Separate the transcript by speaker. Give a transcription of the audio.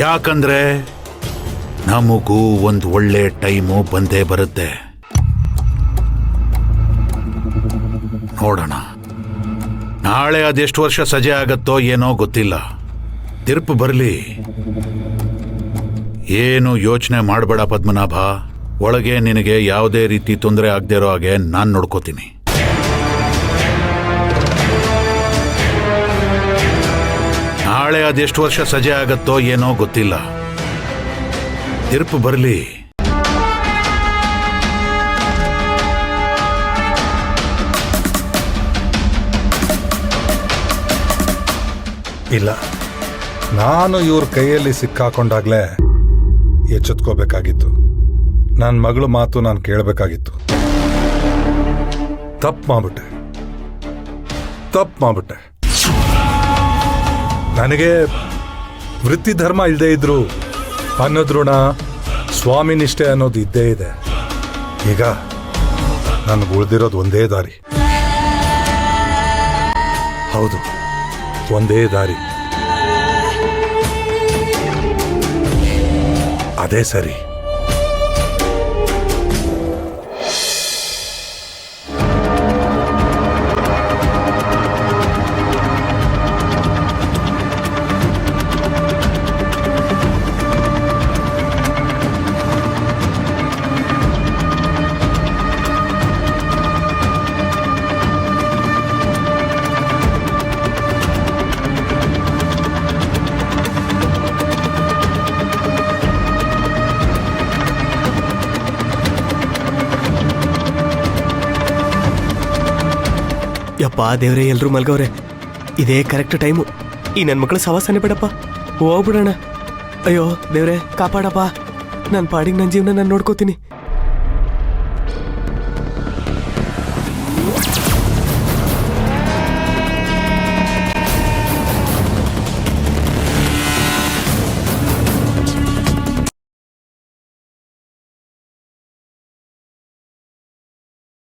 Speaker 1: ಯಾಕಂದ್ರೆ ನಮಗೂ ಒಂದು ಒಳ್ಳೆ ಟೈಮು ಬಂದೇ ಬರುತ್ತೆ. ನೋಡೋಣ, ನಾಳೆ ಅದೆಷ್ಟು ವರ್ಷ ಸಜೆ ಆಗತ್ತೋ ಏನೋ ಗೊತ್ತಿಲ್ಲ. ತೀರ್ಪು ಬರಲಿ. ಏನು ಯೋಚನೆ ಮಾಡಬೇಡ ಪದ್ಮನಾಭ. ಒಳಗೆ ನಿನಗೆ ಯಾವುದೇ ರೀತಿ ತೊಂದರೆ ಆಗದೆ ಇರೋ ಹಾಗೆ ನಾನು ನೋಡ್ಕೋತೀನಿ. ನಾಳೆ ಅದೆಷ್ಟು ವರ್ಷ ಸಜೆ ಆಗತ್ತೋ ಏನೋ ಗೊತ್ತಿಲ್ಲ. ತೀರ್ಪು ಬರಲಿ.
Speaker 2: ಇಲ್ಲ, ನಾನು ಇವ್ರ ಕೈಯಲ್ಲಿ ಸಿಕ್ಕಾಕೊಂಡಾಗ್ಲೇ ಎಚ್ಚೆತ್ಕೋಬೇಕಾಗಿತ್ತು. ನನ್ನ ಮಗಳ ಮಾತು ನಾನು ಕೇಳಬೇಕಾಗಿತ್ತು. ತಪ್ಪು ಮಾಡ್ಬಿಟ್ಟೆ. ನನಗೆ ವೃತ್ತಿ ಧರ್ಮ ಇಲ್ಲದೆ ಇದ್ರು ಅನ್ನೋದ್ಋಣ, ಸ್ವಾಮಿ ನಿಷ್ಠೆ ಅನ್ನೋದು ಇದ್ದೇ ಇದೆ. ಈಗ ನನಗೆ ಉಳಿದಿರೋದು ಒಂದೇ ದಾರಿ. ಹೌದು, ಒಂದೇ ದಾರಿ. ಅದೇ ಸರಿ.
Speaker 3: ಯಪ್ಪ ದೇವ್ರೆ, ಎಲ್ರು ಮಲ್ಗವ್ರೆ. ಇದೇ ಕರೆಕ್ಟ್ ಟೈಮು. ಈ ನನ್ನ ಮಕ್ಕಳು ಸವಾಸನೆ ಬೇಡಪ್ಪ, ಹೋಗ್ಬಿಡೋಣ. ಅಯ್ಯೋ ದೇವ್ರೆ, ಕಾಪಾಡಪ್ಪ. ನನ್ನ ಪಾಡಿಗೆ ನನ್ನ ಜೀವನ ನಾನು ನೋಡ್ಕೋತೀನಿ.